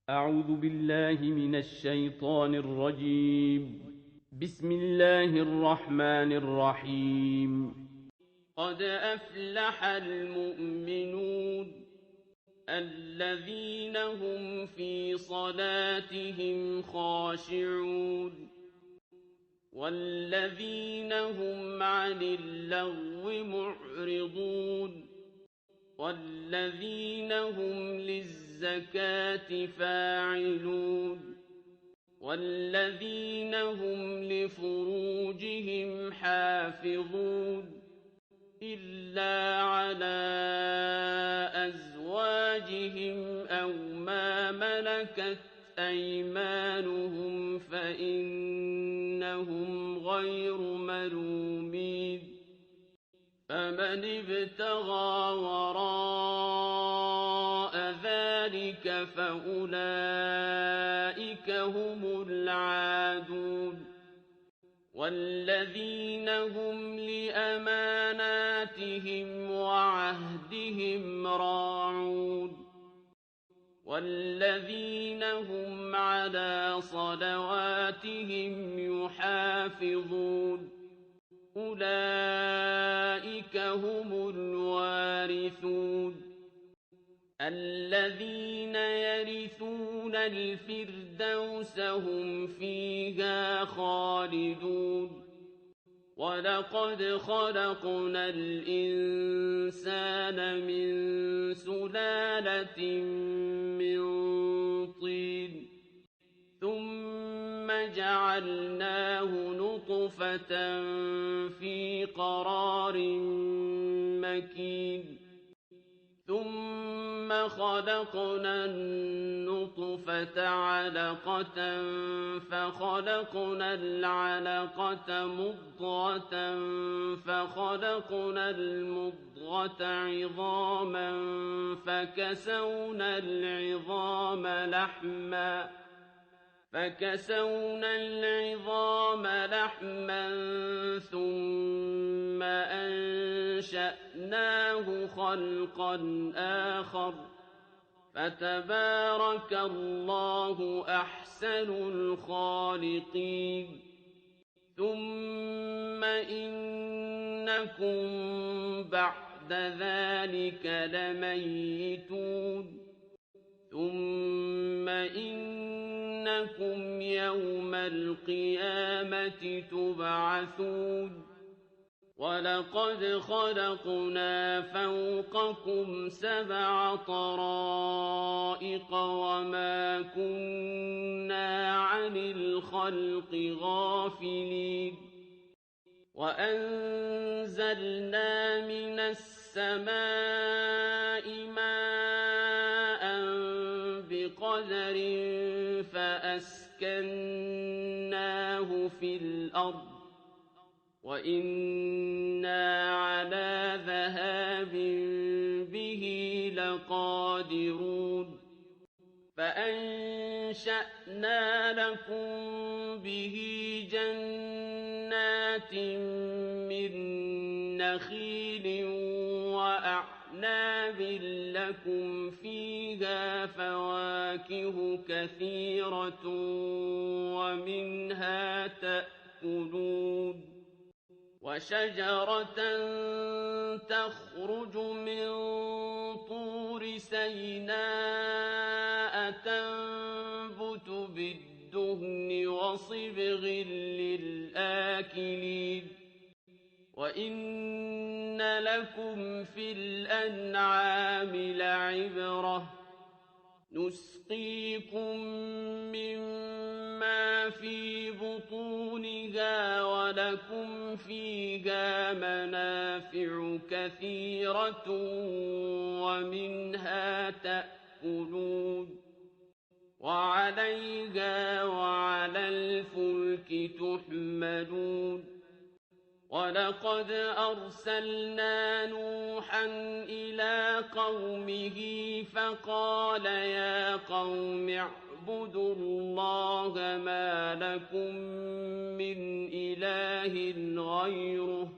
أعوذ بالله من الشيطان الرجيم. بسم الله الرحمن الرحيم. قد أفلح المؤمنون الذين هم في صلاتهم خاشعون والذين هم عن اللغو معرضون والذين هم للزكاة فاعلون والذين هم لفروجهم حافظون إلا على أزواجهم أو ما ملكت أيمانهم فإنهم غير ملومين فمن ابتغى وراء ذلك فأولئك هم العادون والذين هم لأماناتهم وعهدهم راعون والذين هم على صلواتهم يحافظون أولئك هم الوارثون الذين يرثون الفردوس هم فيها خالدون ولقد خلقنا الإنسان من سلالة من طين ثم جعلناه نطفة في قرار مكين ثم خلقنا النطفة علقة فخلقنا العلقة مضغة فخلقنا المضغة عظاما فكسونا العظام لحما ثم أنشأناه خلقا آخر فتبارك الله أحسن الخالقين ثم إنكم بعد ذلك لميتون ثم إنكم يوم القيامة تبعثون ولقد خلقنا فوقكم 7 طرائق وما كنا عن الخلق غافلين وأنزلنا من السماء ماء بقدر فأسكناه في الأرض وإنا على ذهاب به لقادرون فأنشأنا لكم به جنات من نخيل وأعناب لكم فيها فواكه كثيرة ومنها تأكلون وشجرة تخرج من طور سيناء تنبت بالدهن وصبغ للآكلين وإن لكم في الأنعام لعبرة نسقيكم مما في بطونها ولكم فيها منافع كثيرة ومنها تأكلون وعليها وعلى الفلك تحملون ولقد أرسلنا نوحا إلى قومه فقال يا قوم اعبدوا الله ما لكم من إله غيره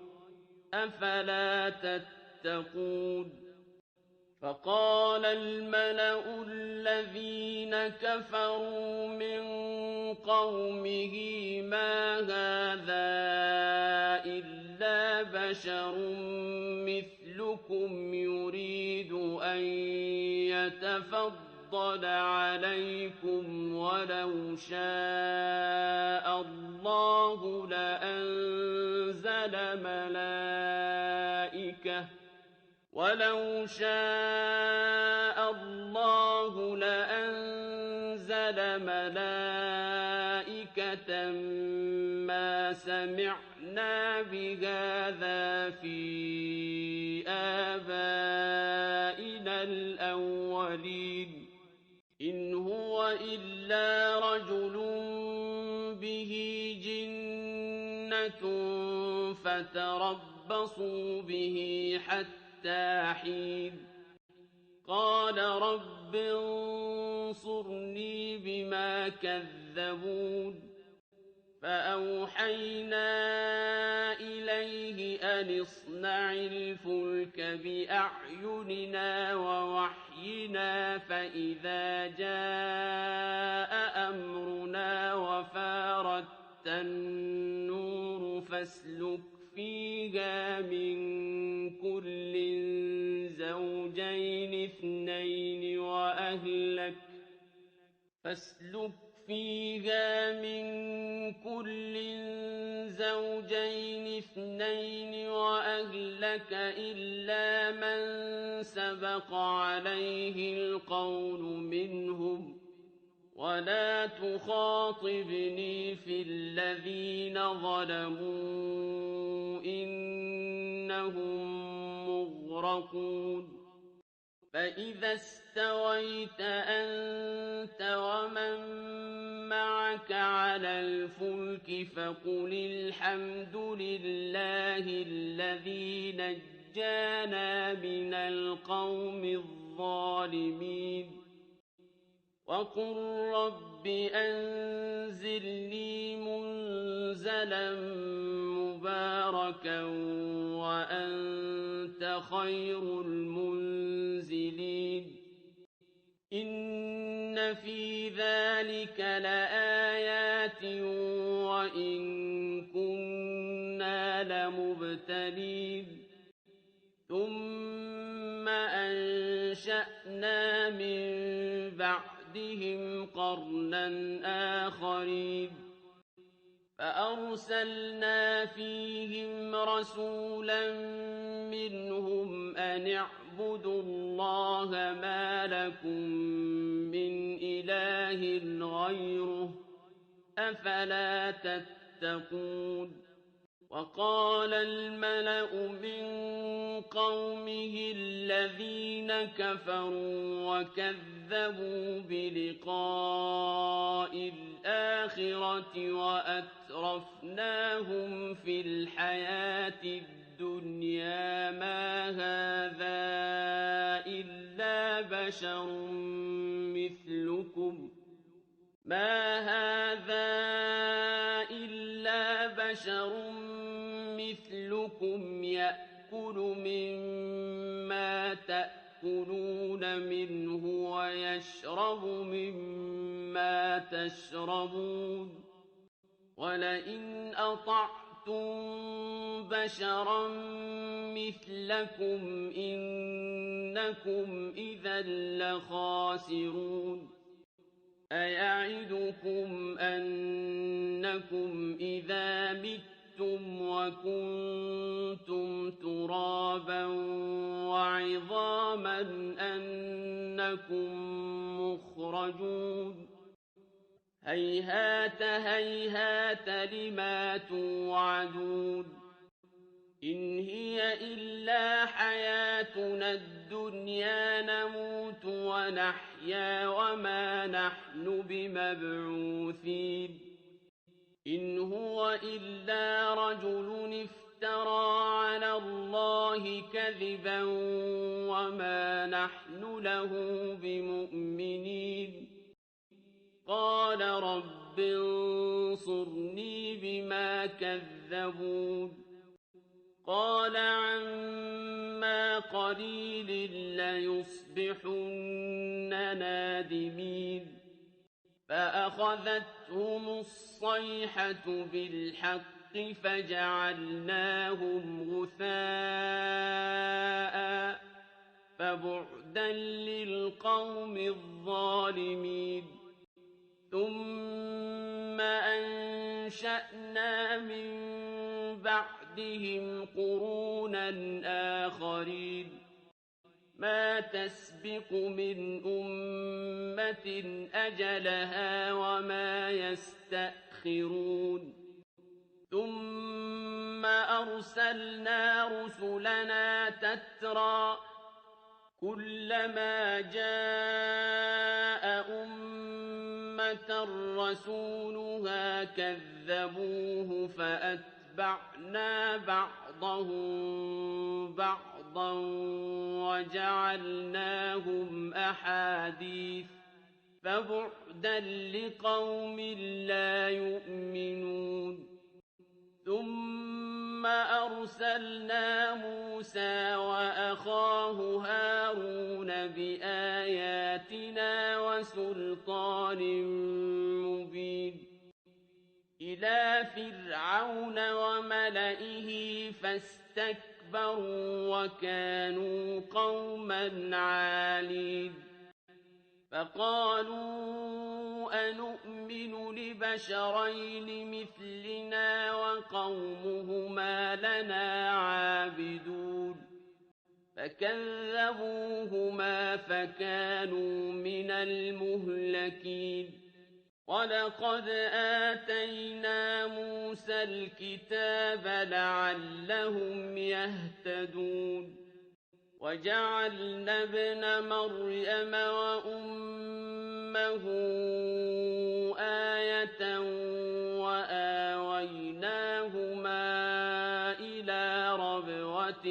أفلا تتقون فقال الملأ الذين كفروا من قومه ما هذا إلا بشر مثلكم يريد أن يتفضل عليكم ولو شاء الله لأنزل ملائكة ما سمعنا بهذا في آبائنا الأولين إن هو إلا رجل به جنة فتربصوا به حتى حين قال رب انصرني بما كذبون فأوحينا إليه أن اصنع الفلك بأعيننا ووحينا فإذا جاء أمرنا وفارت النور فاسلك فيها من كل زوجين اثنين وأهلك إلا من سبق عليه القول منهم ولا تخاطبني في الذين ظلموا إنهم مغرقون فإذا استويت أنت ومن معك على الفلك فقل الحمد لله الذي نجانا من القوم الظالمين وقل رب أنزلني منزلا مباركا وأنت خير المنزلين إن في ذلك لآيات وإن كنا لمبتلين ثم أنشأنا من بعدهم قرنا آخرين فأرسلنا فيهم رسولا منهم أن اعبدوا الله ما لكم من إله غيره أفلا تتقون وقال الملأ من قومه الذين كفروا وكذبوا بلقاء الآخرة وأترفناهم في الحياة الدنيا ما هذا إلا بشر مثلكم يأكل مما تأكلون منه ويشرب مما تشربون ولئن أطعتم بشرا مثلكم إنكم إذا لخاسرون أيعدكم أنكم إذا متم وكنتم ترابا وعظاما أنكم مخرجون هيهات هيهات لما توعدون إن هي إلا حياتنا الدنيا نموت ونحيا وما نحن بمبعوثين إن هو إلا رجل افترى على الله كذبا وما نحن له بمؤمنين قال رب انصرني بما كذبون قال عما عَمَّا قَلِيلٍ لَّيُصْبِحُنَّ نَادِمِينَ فَأَخَذَتْهُمُ الصَّيْحَةُ بِالْحَقِّ فَجَعَلْنَاهُمْ غُثَاءً فَبُعْدًا لِّلْقَوْمِ الظَّالِمِينَ ثُمَّ أَنشَأْنَا مِن بَعْدِهِمْ قُرُونًا آخَرِينَ مَا تَسْبِقُ مِنْ أُمَّةٍ أَجَلَهَا وَمَا يَسْتَأْخِرُونَ ثُمَّ أَرْسَلْنَا رُسُلَنَا تَتْرَىٰ كُلَّمَا جَاءَ أُمَّةً رَّسُولُهَا كَذَّبُوهُ فَأَتْبَعْنَا بَعْضَهُم بَعْضًا وَجَعَلْنَاهُمْ أَحَادِيثَ فَبُعْدًا لِّقَوْمٍ لَّا يُؤْمِنُونَ ثُمَّ أَرْسَلْنَا مُوسَىٰ وَأَخَاهُ هَارُونَ بِآيَاتِنَا وَسُلْطَانٍ مُّبِينٍ إِلَىٰ فِرْعَوْنَ وَمَلَئِهِ فَاسْتَكْبَرُوا وَكَانُوا قَوْمًا عَالِينَ فَقَالُوا أَنُؤْمِنُ لِبَشَرَيْنِ مِثْلِنَا وَقَوْمُهُمَا لَنَا عَابِدُونَ فَكَذَّبُوهُمَا فَكَانُوا مِنَ الْمُهْلَكِينَ وَلَقَدْ آتَيْنَا مُوسَى الْكِتَابَ لَعَلَّهُمْ يَهْتَدُونَ وَجَعَلْنَا ابْنَ مَرْيَمَ وَأُمَّهُ آيَةً وَآوَيْنَاهُمَا إِلَىٰ رَبْوَةٍ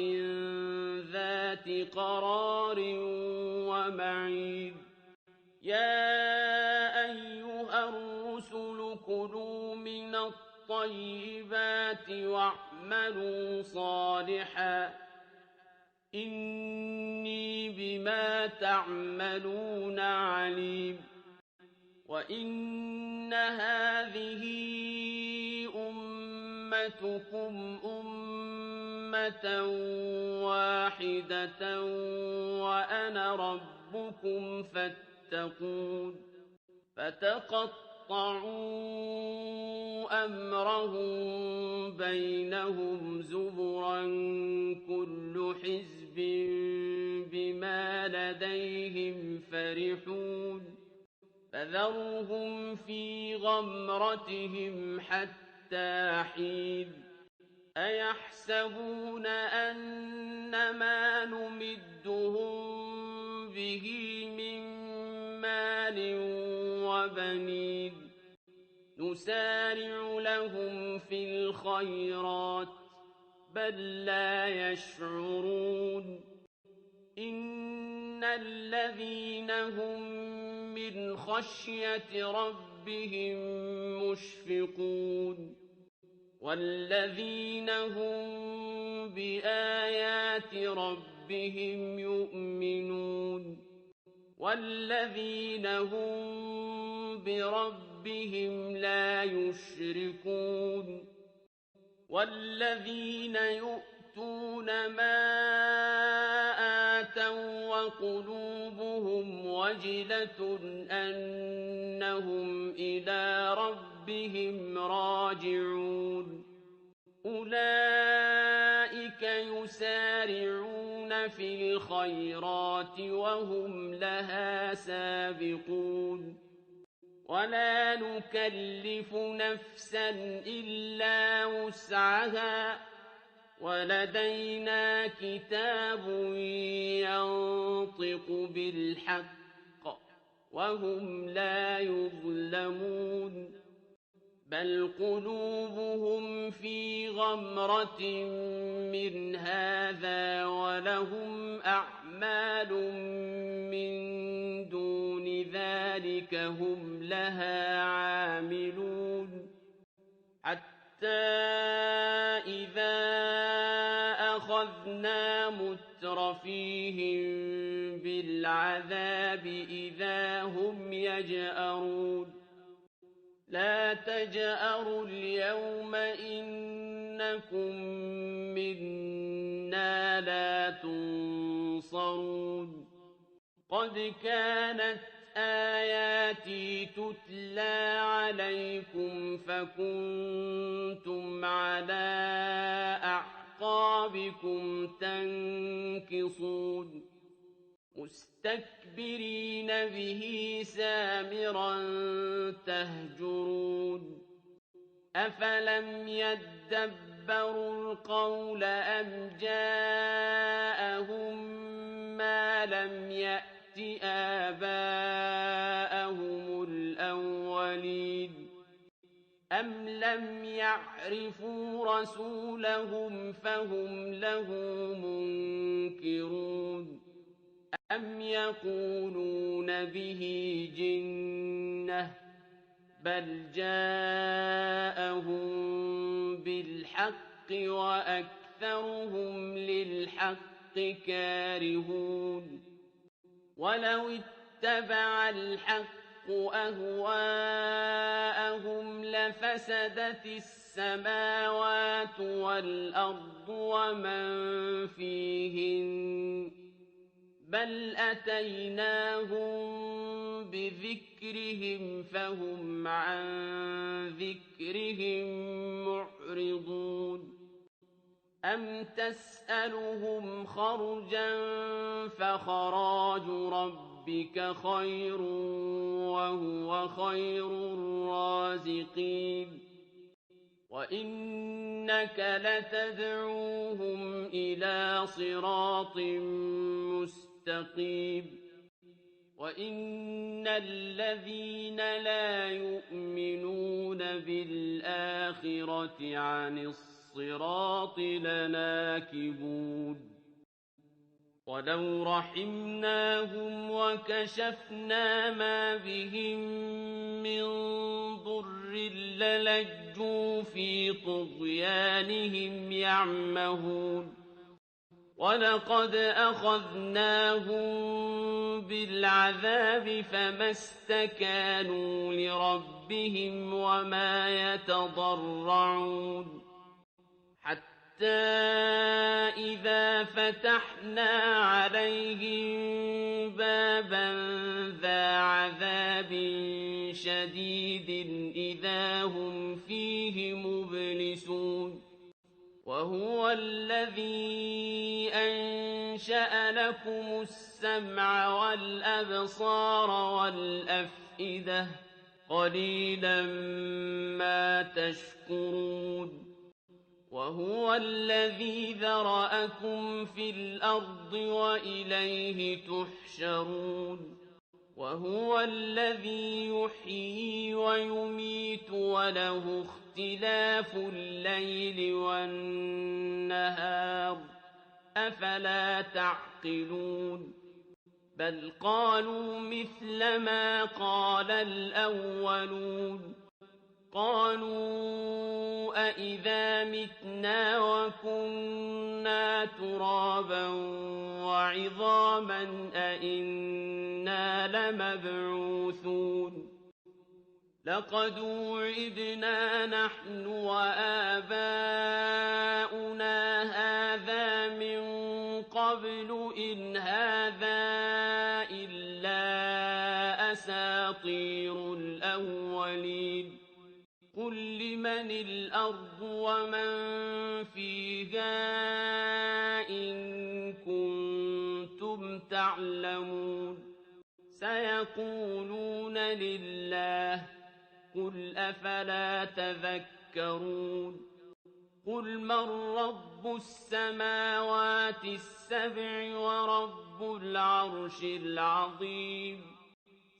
ذَاتِ قَرَارٍ وَمَعِينٍ يَا أَيُّهَا الرُّسُلُ كُلُوا مِنَ الطَّيِّبَاتِ وَاعْمَلُوا صَالِحًا إِنِّي بِمَا تَعْمَلُونَ عَلِيمٌ وَإِنَّ هَٰذِهِ أُمَّتُكُمْ أُمَّةً وَاحِدَةً وَأَنَا رَبُّكُمْ فَاتَّقُونِ فَتَقَطَّعُوا أَمْرَهُم بَيْنَهُمْ زُبُرًا ۖ كُلُّ حِزْبٍ بِمَا لَدَيْهِمْ فَرِحُونَ فَذَرْهُمْ فِي غَمْرَتِهِمْ حَتَّىٰ حِينٍ أَيَحْسَبُونَ أَنَّمَا نُمِدُّهُم بِهِ مِن مَّالٍ وَبَنِينَ نُسَارِعُ لَهُمْ فِي الْخَيْرَاتِ بَل لَّا يَشْعُرُونَ إِنَّ الَّذِينَ هُم مِّنْ خَشْيَةِ رَبِّهِم مُّشْفِقُونَ وَالَّذِينَ هُم بِآيَاتِ رَبِّهِمْ يُؤْمِنُونَ وَالَّذِينَ هُم بِرَبِّهِمْ لَا يُشْرِكُونَ وَالَّذِينَ يُؤْتُونَ مَا آتَوا وَّقُلُوبُهُمْ وَجِلَةٌ أَنَّهُمْ إِلَىٰ رَبِّهِمْ رَاجِعُونَ أُولَٰئِكَ يُسَارِعُونَ فِي الْخَيْرَاتِ وَهُمْ لَهَا سَابِقُونَ وَلَا نُكَلِّفُ نَفْسًا إِلَّا وُسْعَهَا وَلَدَيْنَا كِتَابٌ يَنطِقُ بِالْحَقِّ وَهُمْ لَا يُظْلَمُونَ بَلْ قُلُوبُهُمْ فِي غَمْرَةٍ مِّنْ هَٰذَا وَلَهُمْ أَعْمَالٌ مِّن دُونِ ذَٰلِكَ هُمْ لَهَا عَامِلُونَ حَتَّىٰ إِذَا أَخَذْنَا مُتْرَفِيهِم بِالْعَذَابِ إِذَا هُمْ يَجْأَرُونَ لَا تَجْأَرُوا الْيَوْمَ إِنَّكُم مِّنَّا لَا تُنصَرُونَ قَدْ كَانَتْ آيَاتِي تُتْلَىٰ عَلَيْكُمْ فَكُنتُمْ عَلَىٰ أَعْقَابِكُمْ تَنكِصُونَ مُسْتَكْبِرِينَ بِهِ سَامِرًا تَهْجُرُونَ أَفَلَمْ يَدَّبَّرُوا الْقَوْلَ أَمْ جَاءَهُم مَّا لَمْ يَأْتِ آبَاءَهُمُ الْأَوَّلِينَ أَمْ لَمْ يَعْرِفُوا رَسُولَهُمْ فَهُمْ لَهُ مُنكِرُونَ أَمْ يَقُولُونَ بِهِ جِنَّةٌ ۚ بَلْ جَاءَهُم بِالْحَقِّ وَأَكْثَرُهُمْ لِلْحَقِّ كَارِهُونَ وَلَوِ اتَّبَعَ الْحَقُّ أَهْوَاءَهُمْ لَفَسَدَتِ السَّمَاوَاتُ وَالْأَرْضُ وَمَن فِيهِنَّ ۚ بَلْ أَتَيْنَاهُم بِذِكْرِهِمْ فَهُمْ عَن ذِكْرِهِم مُّعْرِضُونَ أَمْ تَسْأَلُهُمْ خَرْجًا فَخَرَاجُ رَبِّكَ خَيْرٌ وَهُوَ خَيْرُ الرَّازِقِينَ وَإِنَّكَ لَتَدْعُوهُمْ إِلَىٰ صِرَاطٍ مُّسْتَقِيمٍ وَإِنَّ الَّذِينَ لَا يُؤْمِنُونَ بِالْآخِرَةِ عَنِ الصِّرَاطِ لَنَاكِبُونَ وَلَوْ رَحِمْنَاهُمْ وَكَشَفْنَا مَا بِهِم مِّن ضُرٍّ لَّلَجُّوا فِي طُغْيَانِهِمْ يَعْمَهُونَ وَلَقَدْ أَخَذْنَاهُم بِالْعَذَابِ فَمَا اسْتَكَانُوا لِرَبِّهِمْ وَمَا يَتَضَرَّعُونَ حَتَّىٰ إِذَا فَتَحْنَا عَلَيْهِم بَابًا ذَا عَذَابٍ شَدِيدٍ إِذَا هُمْ فِيهِ مُبْلِسُونَ وَهُوَ الَّذِي أَنشَأَ لَكُمُ السَّمْعَ وَالْأَبْصَارَ وَالْأَفْئِدَةَ ۚ قَلِيلًا مَّا تَشْكُرُونَ وَهُوَ الَّذِي ذَرَأَكُمْ فِي الْأَرْضِ وَإِلَيْهِ تُحْشَرُونَ وَهُوَ الَّذِي يُحْيِي وَيُمِيتُ وَلَهُ اخْتِلَافُ اللَّيْلِ وَالنَّهَارِ ۚ أَفَلَا تَعْقِلُونَ بَلْ قَالُوا مِثْلَ مَا قَالَ الْأَوَّلُونَ قَالُوا أَإِذَا مِتْنَا وَكُنَّا تُرَابًا وَعِظَامًا أَإِنَّا لَمَبْعُوثُونَ لَقَدْ وُعِدْنَا نَحْنُ وَآبَاؤُنَا هَٰذَا مِن قَبْلُ إِنْ هَٰذَا إِلَّا أَسَاطِيرُ الْأَوَّلِينَ قُل لِّمَنِ الْأَرْضُ وَمَن فِيهَا إِن كُنتُمْ تَعْلَمُونَ سَيَقُولُونَ لِلَّهِ قُلْ أَفَلَا تَذَكَّرُونَ قُلْ مَن رَّبُّ السَّمَاوَاتِ السَّبْعِ وَرَبُّ الْعَرْشِ الْعَظِيمِ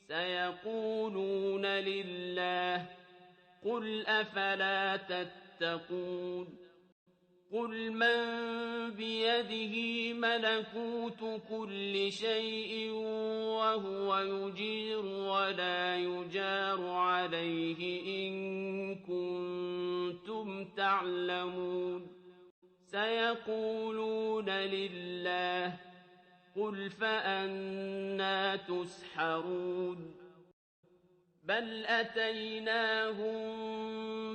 سَيَقُولُونَ لِلَّهِ قُلْ أَفَلَا تَتَّقُونَ قُلْ مَن بِيَدِهِ مَلَكُوتُ كُلِّ شَيْءٍ وَهُوَ يُجِيرُ وَلَا يُجَارُ عَلَيْهِ إِن كُنتُمْ تَعْلَمُونَ سيقولون لله. قل فأنى تسحرون بل أتيناهم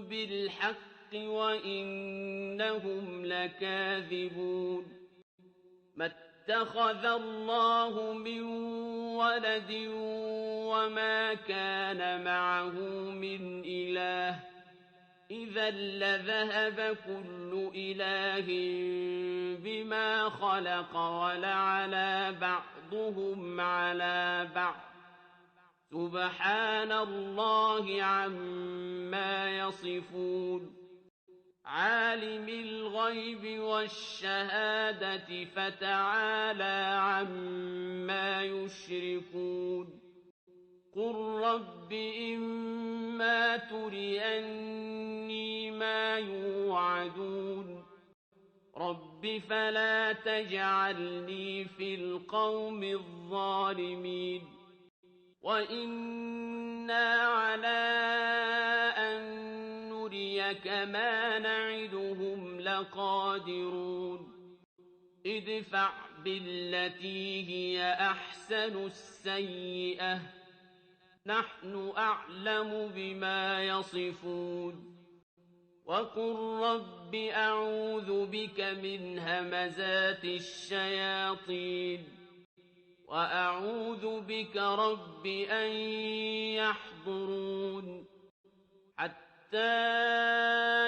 بالحق وإنهم لكاذبون ما اتخذ الله من ولد وما كان معه من إله إذا لذهب كل إله بما خلق ولعلى بعضهم على بعض سبحان الله عما يصفون عالم الغيب والشهادة فتعالى عما يشركون قل رب إما تريني ما يوعدون رب فلا تجعلني في القوم الظالمين وإنا على أن نريك ما نعدهم لقادرون ادفع بالتي هي أحسن السيئة نحن أعلم بما يصفون وقل رب أعوذ بك من همزات الشياطين وأعوذ بك رب أن يحضرون حتى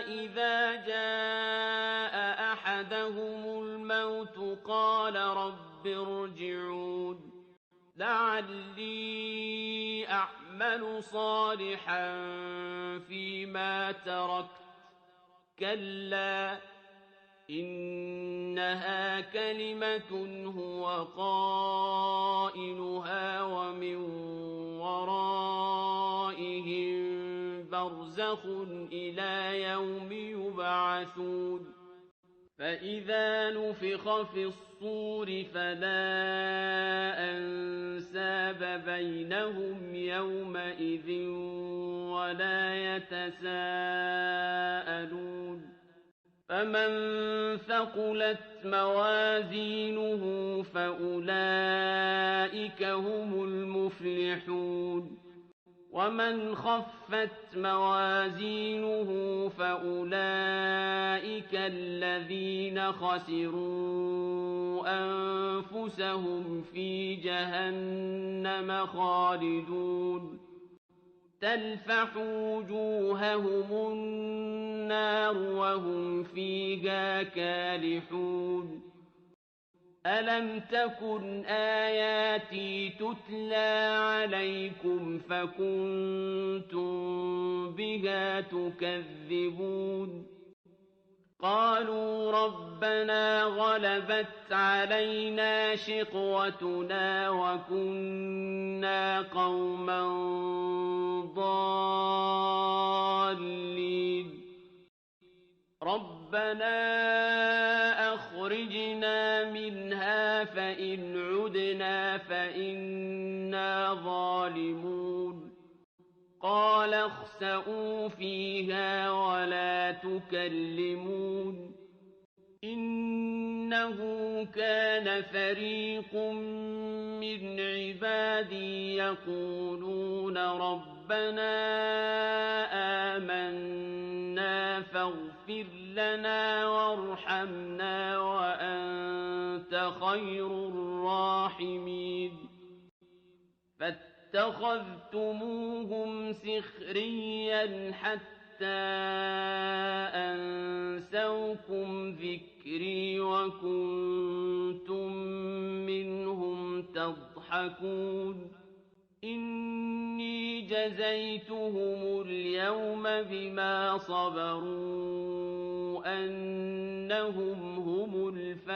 إذا جاء أحدهم الموت قال رب ارجعون لعلي أعمل صالحا فيما تركت كلا إنها كلمة هو قائلها ومن ورائهم برزخ إلى يوم يبعثون فإذا نفخ في الصور فلا أنساب بينهم يومئذ ولا يتساءلون فمن ثقلت موازينه فأولئك هم المفلحون ومن خفت موازينه فأولئك الذين خسروا أنفسهم في جهنم خالدون تلفح وجوههم النار وهم فيها كالحون ألم تكن آياتي تتلى عليكم فكنتم بها تكذبون قالوا ربنا غلبت علينا شقوتنا وكنا قوما ضالين ربنا أخرجنا منها فإن عدنا فإنا ظالمون قال اخسئوا فيها ولا تكلمون إنه كان فريق من عبادي يقولون ربنا آمنا فاغفر لنا وارحمنا وأنت خير الراحمين فاتخذتموهم سخريا حتى أنسوكم ذكري وكنتم منهم تضحكون إني جزيتهم اليوم بما صبروا أنهم هم الفائزون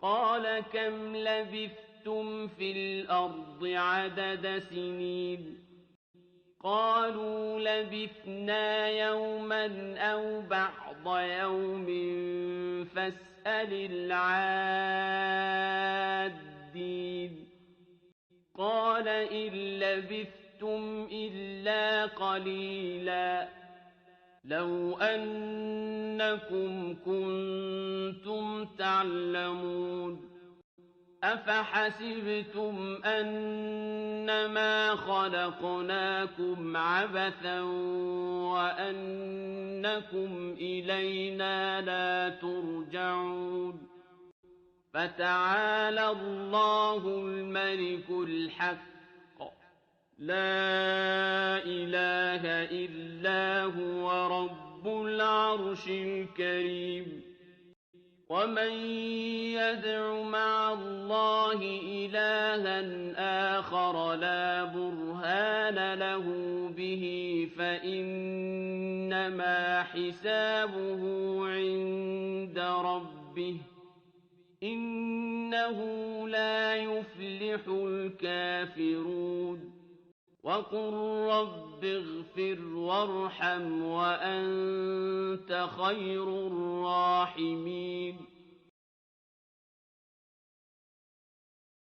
قال كم لبثتم في الأرض عدد سنين قالوا لبثنا يوما أو بعض يوم فاسأل العادين قال إن لبثتم إلا قليلا لو أنكم كنتم تعلمون أفحسبتم أنما خلقناكم عبثا وأنكم إلينا لا ترجعون فتعالى الله الملك الحق لا إله إلا هو رب العرش الكريم ومن يدع مع الله إلها آخر لا برهان له به فإنما حسابه عند ربه إنه لا يفلح الكافرون وقل رب اغفر وارحم وأنت خير الراحمين